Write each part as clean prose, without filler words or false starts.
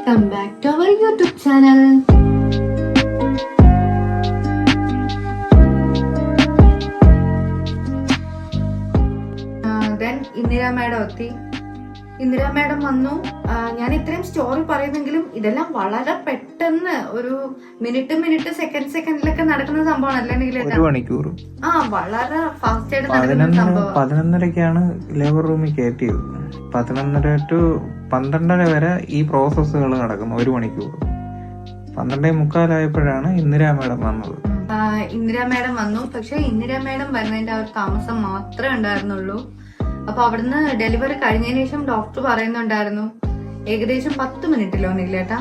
Welcome back to our YouTube channel. Then Indira Madam എത്തി. Indira madam വന്നു. ഞാൻ ഇത്രയും സ്റ്റോറി പറയുന്നെങ്കിലും ഇതെല്ലാം വളരെ പെട്ടെന്ന് ഒരു മിനിറ്റ് സെക്കൻഡിലൊക്കെ നടക്കുന്ന സംഭവമാണ്. അല്ലെങ്കിൽ വളരെ ഫാസ്റ്റ് ആയിട്ട് നടക്കുന്ന സംഭവം. 11:30ക്കാണ് ലേബർ റൂമിൽ കയറ്റിയത്. 11:30 to 12:30 വരെ ഈ പ്രോസസ്സുകൾ നടക്കുന്നു. 1 മണിക്കൂർ. 12:45 ഇന്ദിരാ മാഡം വന്നത്. ഇന്ദിര മാഡം വന്നു. പക്ഷെ ഇന്ദിര മാഡം വരുന്നതിന്റെ ആ ഒരു താമസം മാത്രമേ ഉണ്ടായിരുന്നുള്ളൂ. അപ്പൊ അവിടുന്ന് ഡെലിവറി കഴിഞ്ഞതിന് ശേഷം ഡോക്ടർ പറയുന്നുണ്ടായിരുന്നു ഏകദേശം 10 മിനിറ്റിലോ ഇല്ലേട്ടാ?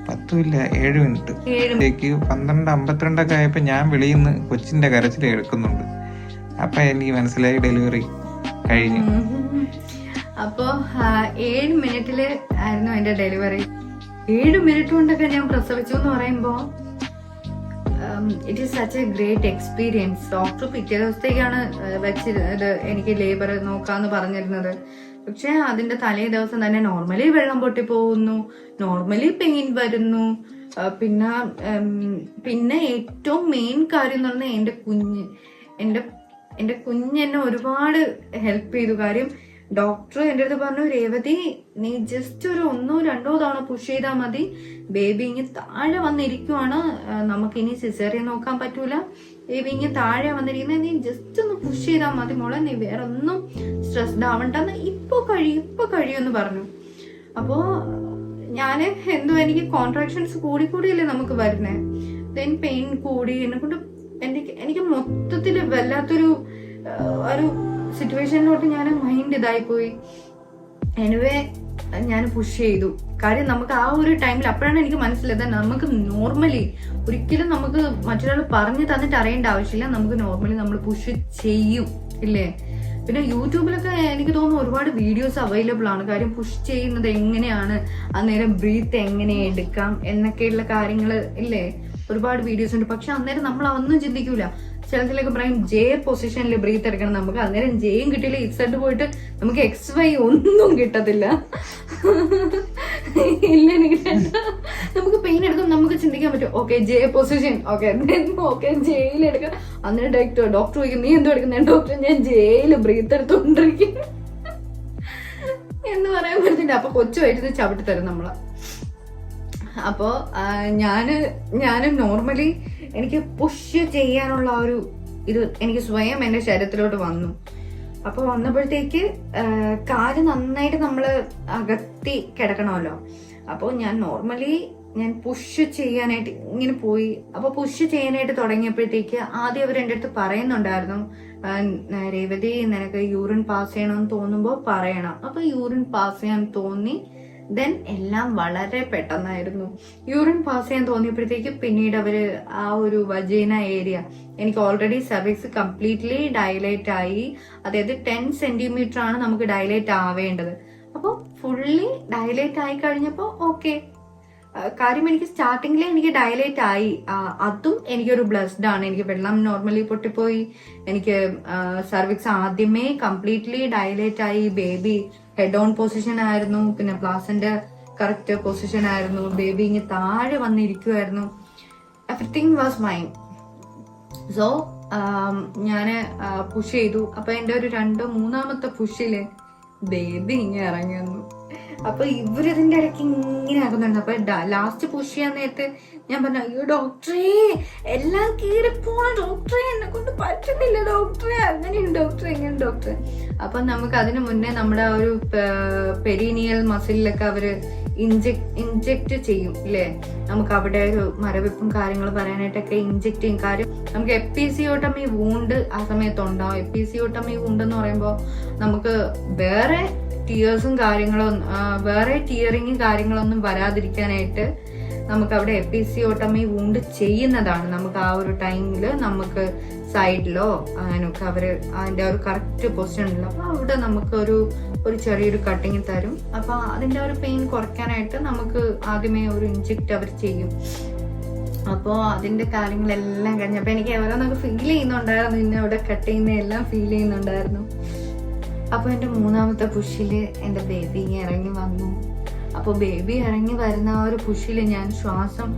10 ഇല്ല, 7 മിനിറ്റ്. 12:52 ആയപ്പോ ഞാൻ വെളിയിൽ നിന്ന് കൊച്ചിന്റെ കരച്ചിൽ എടുക്കുന്നുണ്ട്. അപ്പൊ എനിക്ക് മനസ്സിലായി ഡെലിവറി കഴിഞ്ഞു. അപ്പൊ 7 മിനിറ്റില് ആയിരുന്നു എന്റെ ഡെലിവറി. 7 മിനിറ്റ് കൊണ്ടൊക്കെ ഞാൻ പ്രസവിച്ചു എന്ന് പറയുമ്പോ it is such A great experience. Doctor പിറ്റേ ദിവസത്തേക്കാണ് വെച്ചിരുന്നത് എനിക്ക് ലേബർ നോക്കാന്ന് പറഞ്ഞിരുന്നത്. പക്ഷെ അതിന്റെ തലേ ദിവസം തന്നെ നോർമലി വെള്ളം പൊട്ടി പോകുന്നു, നോർമലി പെയിൻ വരുന്നു. പിന്നെ ഏറ്റവും മെയിൻ കാര്യം എന്ന് പറഞ്ഞാൽ എന്റെ കുഞ്ഞ് എന്നെ ഒരുപാട് ഹെൽപ്പ് ചെയ്തു. കാര്യം ഡോക്ടർ എന്റെ അടുത്ത് പറഞ്ഞു, രേവതി നീ ജസ്റ്റ് ഒരു 1-2 തവണ പുഷ് ചെയ്താൽ മതി, ബേബി ഇങ്ങനെ താഴെ വന്നിരിക്കുവാണ്, നമുക്കിനി സിസേറിയൻ നോക്കാൻ പറ്റൂല, ബേബി ഇങ്ങനെ താഴെ വന്നിരിക്കുന്നത്, നീ ജസ്റ്റ് ഒന്ന് പുഷ് ചെയ്താൽ മതി മോളെ, നീ വേറെ ഒന്നും സ്ട്രെസ്ഡ് ആവണ്ടെന്ന്, ഇപ്പൊ കഴിയുമെന്ന് പറഞ്ഞു. അപ്പോ ഞാന് എനിക്ക് കോൺട്രാക്ഷൻസ് കൂടിയല്ലേ നമുക്ക് വരുന്നേ. ദെൻ പെയിൻ കൂടി, എന്നെ കൊണ്ട് എനിക്ക് മൊത്തത്തില് വല്ലാത്തൊരു സിറ്റുവേഷനിലോട്ട് ഞാൻ മൈൻഡ് ഇതായിപ്പോയി. എനിവേ ഞാൻ പുഷ് ചെയ്തു. കാര്യം നമുക്ക് ആ ഒരു ടൈമിൽ അപ്പോഴാണ് എനിക്ക് മനസ്സിലായത് നമുക്ക് നോർമലി ഒരിക്കലും നമുക്ക് മറ്റൊരാൾ പറഞ്ഞു തന്നിട്ട് അറിയേണ്ട ആവശ്യമില്ല, നമുക്ക് നോർമലി നമ്മൾ പുഷ് ചെയ്യും ഇല്ലേ. പിന്നെ യൂട്യൂബിലൊക്കെ എനിക്ക് തോന്നുന്നു ഒരുപാട് വീഡിയോസ് അവൈലബിൾ ആണ്. കാര്യം പുഷ് ചെയ്യുന്നത് എങ്ങനെയാണ്, അന്നേരം ബ്രീത്ത് എങ്ങനെ എടുക്കാം എന്നൊക്കെയുള്ള കാര്യങ്ങൾ ഇല്ലേ, ഒരുപാട് വീഡിയോസ് ഉണ്ട്. പക്ഷെ അന്നേരം നമ്മൾ അതൊന്നും ചിന്തിക്കൂല. ചിലതിലൊക്കെ പറയും ജെ പൊസിഷനിൽ ബ്രീത്ത് എടുക്കണം, നമുക്ക് അന്നേരം ജെയും കിട്ടിയില്ല, ഇസഡ് പോയിട്ട് നമുക്ക് XY ഒന്നും കിട്ടത്തില്ല. ഇല്ല, നമുക്ക് പെയിൻ എടുക്കും, നമുക്ക് ചിന്തിക്കാൻ പറ്റും ഓക്കെ ജെ പൊസിഷൻ, ഓക്കെ ജെയിലെടുക്കാം. അന്നേരം ഡോക്ടർ ചോദിക്കും നീ എന്തോ എടുക്കുന്ന? ഡോക്ടർ ഞാൻ ജെയില് ബ്രീത്ത് എടുത്തോണ്ടിരിക്കും എന്ന് പറയാൻ പറ്റില്ല. അപ്പൊ കൊച്ചുമായിട്ട് ചവിട്ടി തരും നമ്മളെ. അപ്പോ ഞാന് നോർമലി എനിക്ക് പുഷ് ചെയ്യാനുള്ള ഒരു ഇത് എനിക്ക് സ്വയം എന്റെ ശരീരത്തിലോട്ട് വന്നു. അപ്പൊ വന്നപ്പോഴത്തേക്ക് കാല് നന്നായിട്ട് നമ്മള് അകത്തി കിടക്കണമല്ലോ. അപ്പൊ ഞാൻ നോർമലി പുഷ് ചെയ്യാനായിട്ട് ഇങ്ങനെ പോയി. അപ്പൊ പുഷ് ചെയ്യാനായിട്ട് തുടങ്ങിയപ്പോഴത്തേക്ക് ആദ്യം അവർ എന്റെ അടുത്ത് പറയുന്നുണ്ടായിരുന്നു, രേവതി നിനക്ക് യൂറിൻ പാസ് ചെയ്യണമെന്ന് തോന്നുമ്പോ പറയണം. അപ്പൊ യൂറിൻ പാസ് ചെയ്യാൻ തോന്നി. ദെൻ എല്ലാം വളരെ പെട്ടെന്നായിരുന്നു. യൂറിൻ പാസ് ചെയ്യാൻ തോന്നിയപ്പോഴത്തേക്ക് പിന്നീട് അവര് ആ ഒരു വജീന ഏരിയ, എനിക്ക് ഓൾറെഡി സെർവിക്സ് കംപ്ലീറ്റ്ലി ഡയലേറ്റ് ആയി. അതായത് 10 സെന്റിമീറ്റർ ആണ് നമുക്ക് ഡയലേറ്റ് ആവേണ്ടത്. അപ്പൊ ഫുള്ളി ഡയലേറ്റ് ആയി കഴിഞ്ഞപ്പോ ഓക്കെ. കാര്യം എനിക്ക് സ്റ്റാർട്ടിങ്ങിലെ എനിക്ക് ഡയലേറ്റ് ആയി, അതും എനിക്കൊരു ബ്ലസ്ഡ് ആണ്. എനിക്ക് വെള്ളം നോർമലി പൊട്ടിപ്പോയി, എനിക്ക് സെർവിക്സ് ആദ്യമേ കംപ്ലീറ്റ്ലി ഡയലേറ്റ് ആയി, ബേബി ഹെഡ് ഓൺ പൊസിഷൻ ആയിരുന്നു, പിന്നെ പ്ലാസന്റെ കറക്റ്റ് പൊസിഷൻ ആയിരുന്നു, ബേബി ഇങ്ങനെ താഴെ വന്നിരിക്കുമായിരുന്നു. Everything was mine. സോ ഞാന് പുഷ് ചെയ്തു. അപ്പൊ എന്റെ ഒരു 2-3ാമത്തെ പുഷില് ബേബി ഇങ്ങനെ ഇറങ്ങി വന്നു. അപ്പൊ ഇവരിതിന്റെ ഇടയ്ക്ക് ഇങ്ങനെ ആക്കുന്നുണ്ട്. അപ്പൊ ലാസ്റ്റ് പുഷ് ചെയ്യാൻ നേരത്ത് ഞാൻ പറഞ്ഞു, അയ്യോ ഡോക്ടറെ എല്ലാം കീറിപ്പോവാ ഡോക്ടറെ, എന്നെ കൊണ്ട് പറ്റുന്നില്ല ഡോക്ടറെ, അങ്ങനെയുണ്ട് ഡോക്ടറെ, എങ്ങനെ ഡോക്ടറെ. അപ്പൊ നമുക്ക് അതിനു മുന്നേ നമ്മുടെ ഒരു പെരീനിയൽ മസിലിലൊക്കെ അവര് ഇഞ്ചെക്ട് ചെയ്യും ഇല്ലേ, നമുക്ക് അവിടെ ഒരു മരവിപ്പും കാര്യങ്ങളും പറയാനായിട്ടൊക്കെ ഇഞ്ചെക്ട് ചെയ്യും. കാര്യം നമുക്ക് എപ്പിസിയോട്ടമി വൂണ്ട് ആ സമയത്ത് ഉണ്ടാവും. എപ്പിസിയോട്ടമി വൂണ്ട് എന്ന് പറയുമ്പോൾ നമുക്ക് വേറെ ടിയേഴ്സും കാര്യങ്ങളും വേറെ ടിയറിങ്ങും കാര്യങ്ങളൊന്നും വരാതിരിക്കാനായിട്ട് നമുക്ക് അവിടെ എപ്പിസിയോട്ടമി വൂണ്ട് ചെയ്യുന്നതാണ്. നമുക്ക് ആ ഒരു ടൈമില് നമുക്ക് സൈഡിലോ അങ്ങനെയൊക്കെ അവര് അതിന്റെ ഒരു കറക്റ്റ് പൊസിഷനില്ല. അപ്പൊ അവിടെ നമുക്ക് ഒരു ചെറിയൊരു കട്ടിങ് തരും. അപ്പൊ അതിന്റെ ഒരു പെയിൻ കുറയ്ക്കാനായിട്ട് നമുക്ക് ആദ്യമേ ഒരു ഇഞ്ചെക്ട് അവർ ചെയ്യും. അപ്പോ അതിന്റെ കാര്യങ്ങളെല്ലാം കഴിഞ്ഞപ്പോ എനിക്ക് ഓരോന്നൊക്കെ ഫീൽ ചെയ്യുന്നുണ്ടായിരുന്നു, പിന്നെ അവിടെ കട്ട് ചെയ്യുന്ന എല്ലാം ഫീൽ ചെയ്യുന്നുണ്ടായിരുന്നു. അപ്പൊ എന്റെ 3ാമത്തെ പുഷില് എന്റെ ബേബി ഇറങ്ങി വന്നു. അപ്പൊ ബേബി ഇറങ്ങി വരുന്ന ആ ഒരു പുഷില് ഞാൻ ശ്വാസം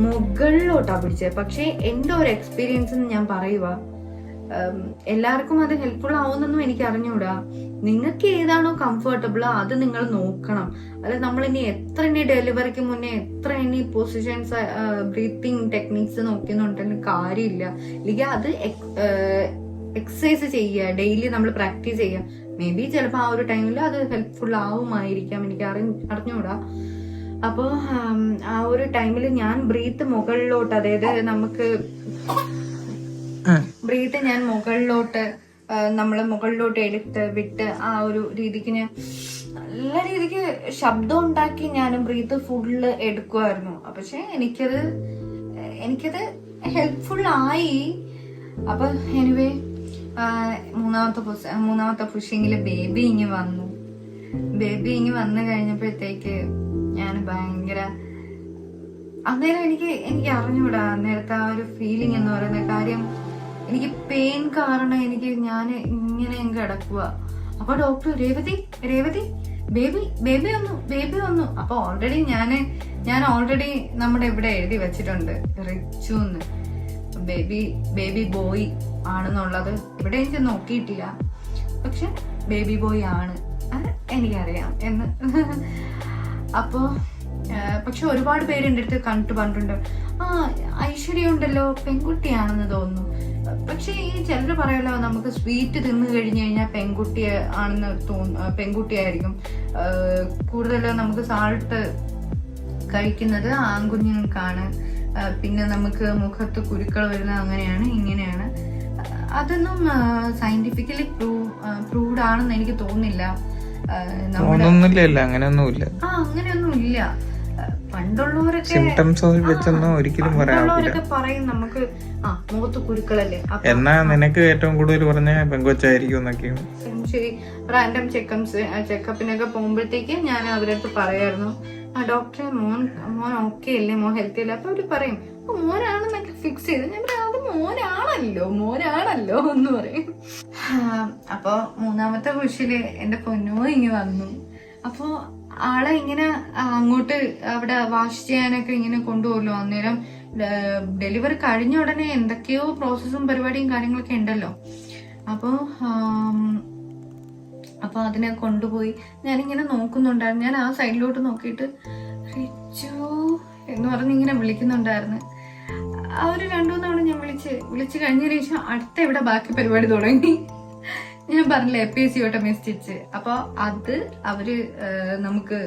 മുകളിലോട്ടാ പിടിച്ചത്. പക്ഷെ എന്റെ ഒരു എക്സ്പീരിയൻസ് ഞാൻ പറയുക, എല്ലാവർക്കും അത് ഹെൽപ്ഫുൾ ആവുന്നൊന്നും എനിക്ക് അറിഞ്ഞൂടാ. നിങ്ങൾക്ക് ഏതാണോ കംഫർട്ടബിൾ അത് നിങ്ങൾ നോക്കണം. അല്ല നമ്മൾ ഇനി ഡെലിവറിക്ക് മുന്നേ എത്ര പൊസിഷൻസ് ബ്രീത്തിങ് ടെക്നിക്സ് നോക്കിയെന്നുണ്ടെങ്കിൽ കാര്യമില്ല. അല്ലെങ്കിൽ അത് എക്സസൈസ് ചെയ്യുക, ഡെയിലി നമ്മൾ പ്രാക്ടീസ് ചെയ്യുക. മേ ബി ചിലപ്പോൾ ആ ഒരു ടൈമിൽ അത് ഹെൽപ്ഫുൾ ആവുമായിരിക്കാം, എനിക്ക് അറിഞ്ഞൂടാ. അപ്പോൾ ആ ഒരു ടൈമിൽ ഞാൻ ബ്രീത്ത് മുകളിലോട്ട്, അതായത് നമുക്ക് ബ്രീത്ത് ഞാൻ മുകളിലോട്ട് എടുത്ത് വിട്ട് ആ ഒരു രീതിക്ക് ഞാൻ നല്ല രീതിക്ക് ശബ്ദം ഉണ്ടാക്കി ഞാൻ ബ്രീത്ത് ഫുള്ള് എടുക്കുമായിരുന്നു. പക്ഷെ എനിക്കത് ഹെൽപ്ഫുൾ ആയി. അപ്പൊ എനിവേ മൂന്നാമത്തെ പുഷിങ്ങില് ബേബി ഇങ്ങ് വന്നു കഴിഞ്ഞപ്പോഴത്തേക്ക് ഞാൻ ഭയങ്കര, അന്നേരം എനിക്ക് അറിഞ്ഞൂടാ അന്നേരത്തെ ആ ഒരു ഫീലിംഗ് എന്ന് പറയുന്ന കാര്യം. എനിക്ക് പെയിൻ കാരണം ഞാൻ ഇങ്ങനെ കിടക്കുക. അപ്പൊ ഡോക്ടർ രേവതി ബേബി വന്നു. അപ്പൊ ഓൾറെഡി ഞാൻ ഓൾറെഡി നമ്മുടെ ഇവിടെ എഴുതി വെച്ചിട്ടുണ്ട് റിച്ചുന്ന്, ബേബി ബോയ് ആണെന്നുള്ളത്. ഇവിടെ എനിക്ക് നോക്കിയിട്ടില്ല, പക്ഷെ ബേബി ബോയ് ആണ്, അത് എനിക്കറിയാം എന്ന്. അപ്പോ പക്ഷെ ഒരുപാട് പേര് എൻ്റെ അടുത്ത് കണ്ടിട്ട് പറഞ്ഞിട്ടുണ്ട്, ഐശ്വര്യ ഉണ്ടല്ലോ പെൺകുട്ടിയാണെന്ന് തോന്നുന്നു. പക്ഷെ ഈ ചിലർ പറയല്ലോ, നമുക്ക് സ്വീറ്റ് തിന്നു കഴിഞ്ഞു കഴിഞ്ഞാൽ പെൺകുട്ടിയായിരിക്കും. കൂടുതൽ നമുക്ക് സാൾട്ട് കഴിക്കുന്നത് ആൺകുഞ്ഞുങ്ങൾക്കാണ്. പിന്നെ നമുക്ക് മുഖത്ത് കുരുക്കൾ വരുന്നത് അങ്ങനെയാണ് ഇങ്ങനെയാണ്. അതൊന്നും സയന്റിഫിക്കലി പ്രൂവ്ഡ് ആണെന്ന് എനിക്ക് തോന്നുന്നില്ല. അങ്ങനെയൊന്നുമില്ല. പണ്ടുള്ളവരൊക്കെ പറയും നമുക്ക് മുഖത്ത് കുരുക്കളല്ലേ, എന്നാ നിനക്ക് ഏറ്റവും കൂടുതൽ പറഞ്ഞ പെങ്കൊച്ചായിരിക്കും എന്നൊക്കെയാണ്. ശരി, റാൻഡം ചെക്കപ്പിനൊക്കെ പോകുമ്പോഴത്തേക്ക് ഞാൻ അവരടുത്ത് പറയായിരുന്നു, ഡോക്ടറെ മോൻ ഓക്കെ അല്ലേ, മോൻ ഹെൽത്തി അല്ലേ. അപ്പൊ അവര് പറയും മോനാണെന്നൊക്കെ ഫിക്സ് ചെയ്ത്. ഞാൻ പറയാം അത് മോനാണല്ലോ എന്ന് പറയും. അപ്പൊ മൂന്നാമത്തെ പുഷില് എന്റെ പൊന്നോ ഇങ്ങ് വന്നു. അപ്പൊ ആളെ ഇങ്ങനെ അങ്ങോട്ട് അവിടെ വാഷ് ചെയ്യാനൊക്കെ ഇങ്ങനെ കൊണ്ടുപോകല്ലോ. അന്നേരം ഡെലിവറി കഴിഞ്ഞ ഉടനെ എന്തൊക്കെയോ പ്രോസസ്സും പരിപാടിയും കാര്യങ്ങളൊക്കെ ഉണ്ടല്ലോ. അപ്പൊ അതിനെ കൊണ്ടുപോയി ഞാനിങ്ങനെ നോക്കുന്നുണ്ടായിരുന്നു. ഞാൻ ആ സൈഡിലോട്ട് നോക്കിയിട്ട് റിച്ചു എന്ന് പറഞ്ഞ് ഇങ്ങനെ വിളിക്കുന്നുണ്ടായിരുന്നു. ആ ഒരു 2-3 തവണ ഞാൻ വിളിച്ച് കഴിഞ്ഞതിന് ശേഷം അടുത്ത ഇവിടെ ബാക്കി പരിപാടി തുടങ്ങി. ഞാൻ പറഞ്ഞില്ല എപ്പിസിയോട്ടമി സ്റ്റിച്ച്. അപ്പൊ അത് അവര് നമുക്ക്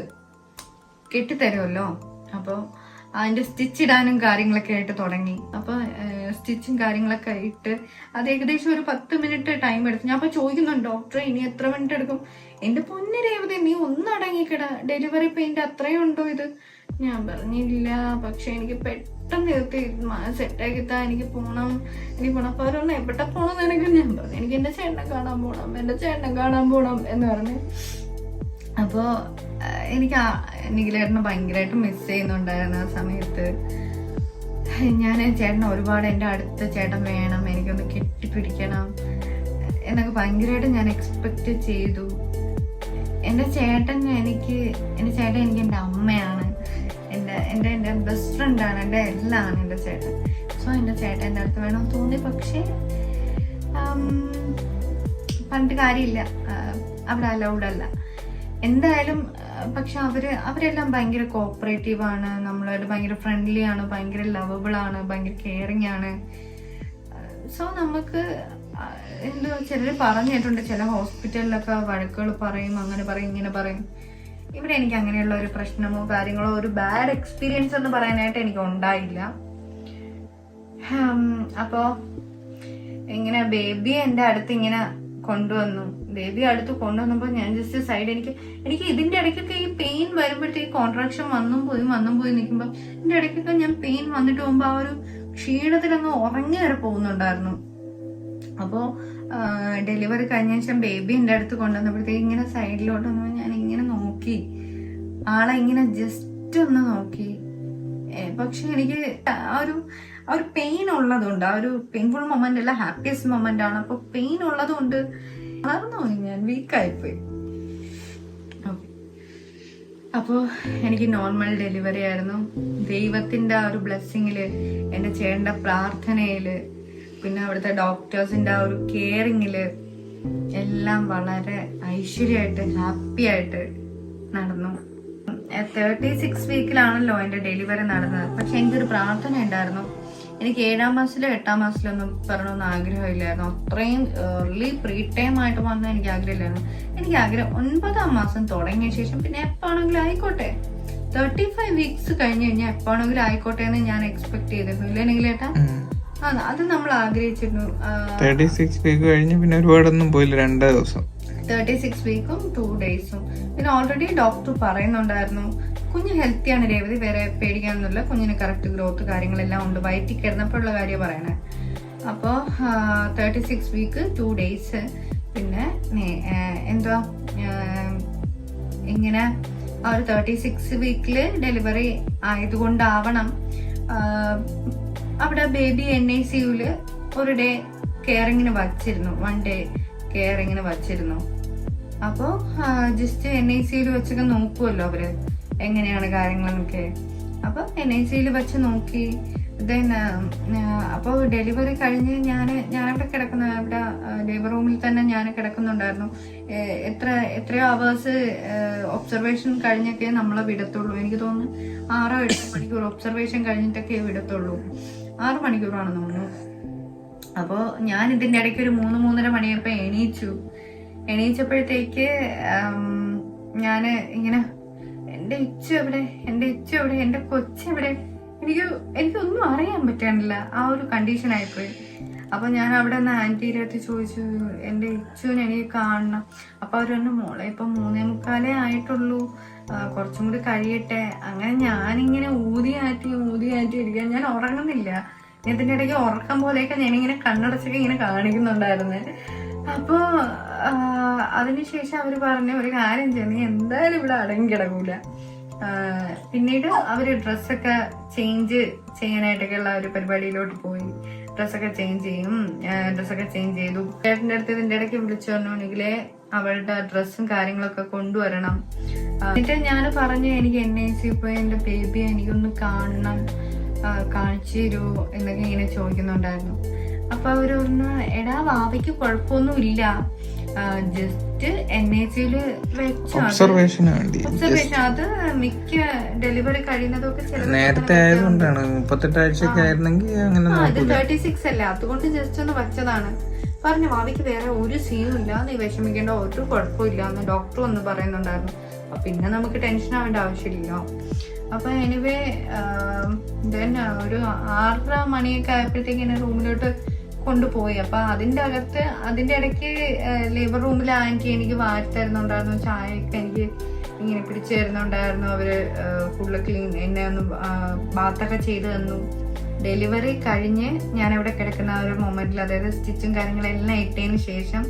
കെട്ടിത്തരുമല്ലോ. അപ്പൊ അതിന്റെ സ്റ്റിച്ച് ഇടാനും കാര്യങ്ങളൊക്കെ ആയിട്ട് തുടങ്ങി. അപ്പൊ സ്റ്റിച്ചും കാര്യങ്ങളൊക്കെ ഇട്ട് അത് ഏകദേശം ഒരു 10 മിനിറ്റ് ടൈം എടുത്തു. ഞാൻ അപ്പൊ ചോദിക്കുന്നുണ്ട് ഡോക്ടറെ ഇനി എത്ര മിനിറ്റ് എടുക്കും? എന്റെ പൊന്നു രേവതി നീ ഒന്നടങ്ങിക്കിട, ഡെലിവറി പെയിന്റ് അത്രയും ഉണ്ടോ ഇത്? ഞാൻ പറഞ്ഞില്ല, പക്ഷെ എനിക്ക് പെട്ടെന്ന് സെറ്റാക്കി എനിക്ക് പോണം. അപ്പൊ അവരൊന്ന് എവിടെ പോണം എനിക്ക്. ഞാൻ പറഞ്ഞു എനിക്ക് എന്റെ ചേട്ടനെ കാണാൻ പോണം എന്ന് പറഞ്ഞു. അപ്പോ എനിക്ക് നിഖിലേട്ടനെ ഭയങ്കരമായിട്ട് മിസ് ചെയ്യുന്നുണ്ടായിരുന്നു ആ സമയത്ത്. ഞാൻ ചേട്ടനെ ഒരുപാട്, എൻ്റെ അടുത്ത ചേട്ടൻ വേണം, എനിക്കൊന്ന് കെട്ടിപ്പിടിക്കണം എന്നൊക്കെ ഭയങ്കരമായിട്ട് ഞാൻ എക്സ്പെക്ട് ചെയ്തു. എൻ്റെ ചേട്ടൻ എനിക്ക് എൻ്റെ അമ്മയാണ്, എൻ്റെ ബെസ്റ്റ് ഫ്രണ്ടാണ്, എൻ്റെ എല്ലാമാണ് എൻ്റെ ചേട്ടൻ. സോ എൻ്റെ ചേട്ടൻ എൻ്റെ അടുത്ത് വേണമെന്ന് തോന്നി. പക്ഷേ പറഞ്ഞിട്ട് കാര്യമില്ല, അവിടെ അലൗഡ് അല്ല എന്തായാലും. പക്ഷെ അവരെല്ലാം ഭയങ്കര കോപ്പറേറ്റീവ് ആണ്, നമ്മളായിട്ട് ഭയങ്കര ഫ്രണ്ട്ലി ആണ്, ഭയങ്കര ലവബിൾ ആണ്, ഭയങ്കര കെയറിങ് ആണ്. സോ നമുക്ക് എന്തോ ചിലർ പറഞ്ഞിട്ടുണ്ട്, ചില ഹോസ്പിറ്റലിലൊക്കെ വഴക്കുകൾ പറയും, അങ്ങനെ പറയും ഇങ്ങനെ പറയും. ഇവിടെ എനിക്ക് അങ്ങനെയുള്ള ഒരു പ്രശ്നമോ കാര്യങ്ങളോ ഒരു ബാഡ് എക്സ്പീരിയൻസ് എന്ന് പറയാനായിട്ട് എനിക്ക് ഉണ്ടായില്ല. അപ്പോ ഇങ്ങനെ ബേബിയെ എൻ്റെ അടുത്ത് ഇങ്ങനെ കൊണ്ടുവന്നു. ബേബി അടുത്ത് കൊണ്ടുവന്നപ്പോ ഞാൻ ജസ്റ്റ് സൈഡ്, എനിക്ക് ഇതിന്റെ ഇടയ്ക്കൊക്കെ ഈ പെയിൻ വരുമ്പോഴത്തേക്ക് കോൺട്രാക്ഷൻ വന്നും പോയി നിൽക്കുമ്പോ ഇതിന്റെ ഇടയ്ക്കൊക്കെ ഞാൻ പെയിൻ വന്നിട്ട് പോകുമ്പോ ആ ഒരു ക്ഷീണത്തിലങ്ങ് ഉറങ്ങി വരെ പോകുന്നുണ്ടായിരുന്നു. അപ്പോ ഡെലിവറി കഴിഞ്ഞ ശേഷം ബേബി എൻ്റെ അടുത്ത് കൊണ്ടുവന്നപ്പോഴത്തേക്ക് ഇങ്ങനെ സൈഡിലോട്ട് വന്നപ്പോൾ ഞാൻ ഇങ്ങനെ നോക്കി, ആളെ ഇങ്ങനെ ജസ്റ്റ് ഒന്ന് നോക്കി. പക്ഷെ എനിക്ക് ആ ഒരു പെയിൻ ഉള്ളതുകൊണ്ട്, ആ ഒരു പെയിൻഫുൾ മൊമെന്റ് അല്ല, ഹാപ്പിയസ്റ്റ് മൊമെന്റ് ആണ്. അപ്പൊ പെയിൻ ഉള്ളതുകൊണ്ട് വളർന്നു പോയി, ഞാൻ വീക്കായിപ്പോയി. അപ്പോൾ എനിക്ക് നോർമൽ ഡെലിവറി ആയിരുന്നു. ദൈവത്തിൻ്റെ ആ ഒരു ബ്ലെസ്സിങ്ങിൽ, എൻ്റെ ചേട്ടൻ്റെ പ്രാർത്ഥനയിൽ, പിന്നെ അവിടുത്തെ ഡോക്ടേഴ്സിൻ്റെ ആ ഒരു കെയറിങ്ങിൽ എല്ലാം വളരെ ഐശ്വര്യമായിട്ട് ഹാപ്പി ആയിട്ട് നടന്നു. 36 വീക്കിലാണല്ലോ എൻ്റെ ഡെലിവറി നടന്നത്. പക്ഷെ എനിക്കൊരു പ്രാർത്ഥന ഉണ്ടായിരുന്നു. എനിക്ക് 7ാം മാസത്തിലോ 8ാം മാസത്തിലോ ഒന്നും പറയണമെന്ന് ആഗ്രഹമില്ലായിരുന്നു. അത്രയും ഏർലി പ്രീ ടൈം ആയിട്ട് വന്നാൽ എനിക്ക് ആഗ്രഹമില്ലായിരുന്നു. എനിക്ക് ആഗ്രഹം 9ാം മാസം തുടങ്ങിയ ശേഷം പിന്നെ എപ്പോഴാണെങ്കിലും ആയിക്കോട്ടെ, 35 വീക്സ് കഴിഞ്ഞ് കഴിഞ്ഞാൽ എപ്പോഴാണെങ്കിലും ആയിക്കോട്ടെ എന്ന് ഞാൻ എക്സ്പെക്ട് ചെയ്തിരുന്നു. ഇല്ലെങ്കിൽ ഏട്ടാ അത് നമ്മൾ ആഗ്രഹിച്ചിരുന്നു. 36 വീക്ക് കഴിഞ്ഞ് പിന്നെ ഒരുപാടൊന്നും പോയില്ല, 2 ദിവസം. 36 വീക്കും 2 ഡേയ്സും. പിന്നെ ഓൾറെഡി ഡോക്ടർ പറയുന്നുണ്ടായിരുന്നു കുഞ്ഞ് ഹെൽത്തിയാണ് രേവതി, വേറെ പേടിക്കാനൊന്നുമില്ല, കുഞ്ഞിന് കറക്റ്റ് ഗ്രോത്ത് കാര്യങ്ങളെല്ലാം ഉണ്ട്, വയറ്റിൽ കിടന്നപ്പോഴുള്ള കാര്യം പറയണേ. അപ്പോൾ 36 വീക്ക് 2 ഡേയ്സ്. പിന്നെ എന്തുവാ ഇങ്ങനെ ആ ഒരു 36 വീക്കില് ഡെലിവറി ആയതുകൊണ്ടാവണം അവിടെ ബേബി NICUല് ഒരു ഡേ കെയറിങ്ങിന് വച്ചിരുന്നു, 1 ഡേ കെയറിങ്ങിന് വച്ചിരുന്നു. അപ്പോൾ ജസ്റ്റ് NICUല് വെച്ചൊക്കെ നോക്കുമല്ലോ അവര് എങ്ങനെയാണ് കാര്യങ്ങളെന്നൊക്കെ. അപ്പൊ NICUല് വെച്ച് നോക്കി. ദെൻ അപ്പോൾ ഡെലിവറി കഴിഞ്ഞ് ഞാനവിടെ കിടക്കുന്ന, അവിടെ ലേബർ റൂമിൽ തന്നെ ഞാൻ കിടക്കുന്നുണ്ടായിരുന്നു. എത്രയോ അവേഴ്സ് ഒബ്സർവേഷൻ കഴിഞ്ഞൊക്കെ നമ്മളെ വിടത്തുള്ളൂ. എനിക്ക് തോന്നുന്നു 6-8 മണിക്കൂർ ഒബ്സർവേഷൻ കഴിഞ്ഞിട്ടൊക്കെ വിടത്തുള്ളൂ. 6 മണിക്കൂറാണെന്ന് തോന്നുന്നു. അപ്പോൾ ഞാൻ ഇതിൻ്റെ ഇടയ്ക്ക് ഒരു 3-3:30 മണിയപ്പോൾ എണീച്ചപ്പോഴത്തേക്ക് ഞാൻ ഇങ്ങനെ എൻ്റെ ഇച്ചു എവിടെ, എൻ്റെ കൊച്ചെവിടെ, എനിക്കൊന്നും അറിയാൻ പറ്റാനില്ല. ആ ഒരു കണ്ടീഷൻ ആയിപ്പോയി. അപ്പൊ ഞാൻ അവിടെ നിന്ന് ആന്റിയുടെ അടുത്ത് ചോദിച്ചു, എൻ്റെ ഇച്ചുവിനെ എനിക്ക് കാണണം. അപ്പൊ അവരൊന്ന് മോളെ ഇപ്പൊ 3:45 ആയിട്ടുള്ളൂ, കുറച്ചും കൂടി കഴിയട്ടെ. അങ്ങനെ ഞാനിങ്ങനെ ഊതിയാറ്റി ഇരിക്കാൻ, ഞാൻ ഉറങ്ങുന്നില്ല. ഇതിന്റെ ഇടയ്ക്ക് ഉറക്കം പോലെയൊക്കെ ഞാനിങ്ങനെ കണ്ണടച്ചൊക്കെ ഇങ്ങനെ കാണിക്കുന്നുണ്ടായിരുന്നു. അപ്പോ അതിനുശേഷം അവര് പറഞ്ഞ ഒരു കാര്യം ചെയ്യും, നീ എന്തായാലും ഇവിടെ അടങ്ങി കിടക്കൂല. പിന്നീട് അവര് ഡ്രസ്സൊക്കെ ചേഞ്ച് ചെയ്യാനായിട്ടൊക്കെയുള്ള ഒരു പരിപാടിയിലോട്ട് പോയി. ഡ്രസ്സൊക്കെ ചേഞ്ച് ചെയ്തു. ചേട്ടൻ്റെ അടുത്ത് ഇതിന്റെ ഇടയ്ക്ക് വിളിച്ചു പറഞ്ഞെങ്കിലേ അവളുടെ ഡ്രസ്സും കാര്യങ്ങളൊക്കെ കൊണ്ടുവരണം. എന്നിട്ട് ഞാൻ പറഞ്ഞു എനിക്ക് NIC പോയി എൻ്റെ ബേബിയെ എനിക്കൊന്ന് കാണണം, കാണിച്ചു തരുമോ എന്നൊക്കെ ഇങ്ങനെ ചോദിക്കുന്നുണ്ടായിരുന്നു. അപ്പൊ അവര് പറഞ്ഞു, എടാ വാവയ്ക്ക് കുഴപ്പമൊന്നുമില്ല, ജസ്റ്റ് NICUല് വെച്ചു ഒബ്സർവേഷൻ. അത് മിക്ക ഡെലിവറി കഴിയുന്നതൊക്കെ നേരത്തെ ആയതുകൊണ്ടാണ്. 38 ആഴ്ചയൊക്കെ ആയിരുന്നെങ്കിൽ അങ്ങനെ. അത് 36 അല്ല, അതുകൊണ്ട് ജസ്റ്റ് ഒന്ന് വെച്ചതാണ്. പറഞ്ഞു വാവയ്ക്ക് വേറെ ഒരു സീനും ഇല്ല, നീ വിഷമിക്കേണ്ട, ഒരു കുഴപ്പമില്ല എന്ന് ഡോക്ടർ ഒന്ന് പറയുന്നുണ്ടായിരുന്നു. പിന്നെ നമുക്ക് ടെൻഷൻ ആവേണ്ട ആവശ്യമില്ലല്ലോ. അപ്പൊ എനിവേ ദെൻ ഒരു 6:30 മണിയൊക്കെ ആയപ്പോഴത്തേക്ക് എന്നെ റൂമിലോട്ട് കൊണ്ടുപോയി. അപ്പൊ അതിന്റെ ഇടയ്ക്ക് ലേബർ റൂമിൽ ആന്റി എനിക്ക് വാരി തരുന്നുണ്ടായിരുന്നു, ചായയൊക്കെ എനിക്ക് ഇങ്ങനെ പിടിച്ചു തരുന്നുണ്ടായിരുന്നു. അവര് ഫുള്ള് ക്ലീൻ, എന്നെ ഒന്ന് ബാത്തൊക്കെ ചെയ്ത് തന്നു. ഡെലിവറി കഴിഞ്ഞ് ഞാൻ ഇവിടെ കിടക്കുന്ന ആ ഒരു മൊമെന്റിൽ, അതായത് സ്റ്റിച്ചും കാര്യങ്ങളെല്ലാം ഇട്ടതിന് ശേഷം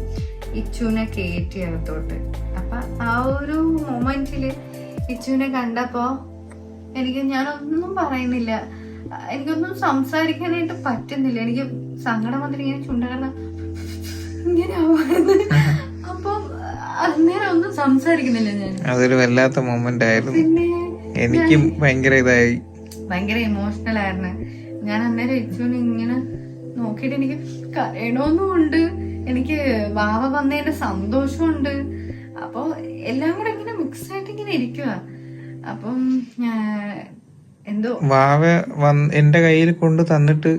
ഇച്ചുവിനെ കയറ്റി അകത്തോട്ട്. അപ്പൊ ആ ഒരു മൊമെന്റില് ഇച്ചുവിനെ കണ്ടപ്പോ ഞാനൊന്നും പറയുന്നില്ല, എനിക്കൊന്നും സംസാരിക്കാനായിട്ട് പറ്റുന്നില്ല. എനിക്ക് സങ്കടം വന്നിട്ട് ഇങ്ങനെ ചുണ്ടകർന്ന ഇങ്ങനെ ആവുന്നു. അപ്പം അന്നേരം ഒന്നും സംസാരിക്കുന്നില്ല ഞാൻ. അതൊരു വല്ലാത്ത മൊമെന്റ് ആയിരുന്നു. പിന്നെ എനിക്കും ഭയങ്കര ഇമോഷണൽ ആയിരുന്നു. ഞാൻ അന്നേരം ഇച്ചുവിനെ ഇങ്ങനെ നോക്കിയിട്ട് എനിക്ക് കരയണമെന്നുമുണ്ട്, എനിക്ക് വാവ വന്നതിന്റെ സന്തോഷമുണ്ട്. അപ്പൊ എല്ലാം കൂടെ ഇങ്ങനെ മിക്സ് ആയിട്ട് ഇങ്ങനെ ഇരിക്കുക. അപ്പം എന്തോ വാവ എന്റെ കയ്യിൽ കൊണ്ട് തന്നിട്ട്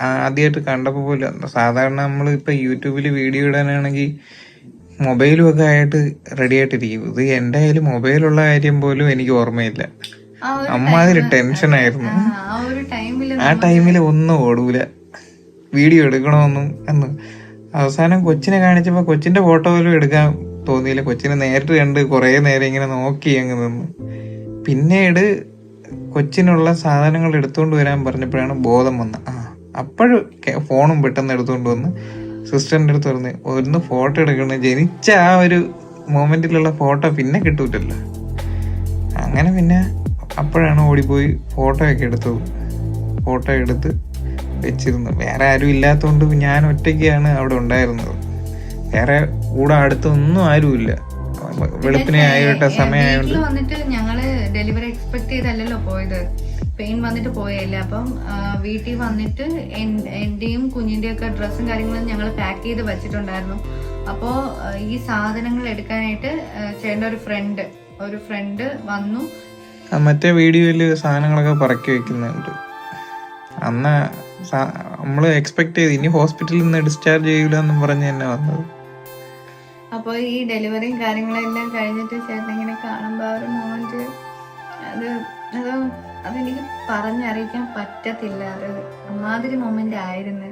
ആദ്യമായിട്ട് കണ്ടപ്പോ പോലും, സാധാരണ നമ്മൾ ഇപ്പൊ യൂട്യൂബില് വീഡിയോ ഇടാനാണെങ്കിൽ മൊബൈലും ഒക്കെ ആയിട്ട് റെഡി ആയിട്ടിരിക്കും. ഇത് എന്റെ കയ്യിൽ മൊബൈലുള്ള കാര്യം പോലും എനിക്ക് ഓർമ്മയില്ല. അമ്മാതിരി ടെൻഷനായിരുന്നു ആ ടൈമില്. ഒന്നും ഓടൂല, വീഡിയോ എടുക്കണമെന്നും എന്ന്. അവസാനം കൊച്ചിനെ കാണിച്ചപ്പോ കൊച്ചിന്റെ ഫോട്ടോ പോലും എടുക്കാൻ തോന്നിയില്ല. കൊച്ചിനെ നേരിട്ട് കണ്ട് കുറെ നേരം ഇങ്ങനെ നോക്കി അങ്ങ് നിന്നു. പിന്നീട് കൊച്ചിനുള്ള സാധനങ്ങൾ എടുത്തുകൊണ്ട് വരാൻ പറഞ്ഞപ്പോഴാണ് ബോധം വന്നത്. അപ്പോഴും ഫോണും പെട്ടെന്ന് എടുത്തുകൊണ്ട് വന്ന് സിസ്റ്ററിന്റെ അടുത്ത് പറഞ്ഞ്, ഒന്ന് ഫോട്ടോ എടുക്കണം, ജനിച്ച ആ ഒരു മൊമെന്റിലുള്ള ഫോട്ടോ പിന്നെ കിട്ടൂലല്ലോ. അങ്ങനെ പിന്നെ അപ്പോഴാണ് ഓടിപ്പോയി ഫോട്ടോ ഒക്കെ എടുത്തത്. ഫോട്ടോ എടുത്ത് വെച്ചിരുന്നു. വേറെ ആരും ഇല്ലാത്തതുകൊണ്ട് ഞാൻ ഒറ്റയ്ക്കാണ് അവിടെ ഉണ്ടായിരുന്നത്. വേറെ കൂടെ അടുത്തൊന്നും ആരുമില്ല. വെളുപ്പിനെ ആയിട്ട സമയമായോണ്ട് വീട്ടിൽ വന്നിട്ട് ഞങ്ങള് ഡെലിവറി എക്സ്പെക്ട് ചെയ്തല്ലോ പോയത്, പെയിൻ വന്നിട്ട് പോയല്ല. അപ്പം വീട്ടിൽ വന്നിട്ട് എന്റെയും കുഞ്ഞിന്റെയും ഒക്കെ ഡ്രസ്സും കാര്യങ്ങളും ഞങ്ങൾ പാക്ക് ചെയ്ത് വെച്ചിട്ടുണ്ടായിരുന്നു. അപ്പോ ഈ സാധനങ്ങൾ എടുക്കാനായിട്ട് ചേട്ടൻ്റെ ഒരു ഫ്രണ്ട് വന്നു. മറ്റേ വീഡിയോയില് സാധനങ്ങളൊക്കെ പറക്കി വെക്കുന്നുണ്ട്. അന്ന് നമ്മള് എക്സ്പെക്ട് ചെയ്ത് ഇനി ഹോസ്പിറ്റലിൽ നിന്ന് ഡിസ്ചാർജ് ചെയ്യൂല എന്നും പറഞ്ഞ് തന്നെ വന്നത്. അപ്പോൾ ഈ ഡെലിവറിയും കാര്യങ്ങളെല്ലാം കഴിഞ്ഞിട്ട് ചേട്ടൻ ഇങ്ങനെ കാണുമ്പോൾ ആ ഒരു മൊമെന്റ് അതെനിക്ക് പറഞ്ഞറിയിക്കാൻ പറ്റത്തില്ല. അത് അമ്മാതിരി മൊമെന്റ് ആയിരുന്നു.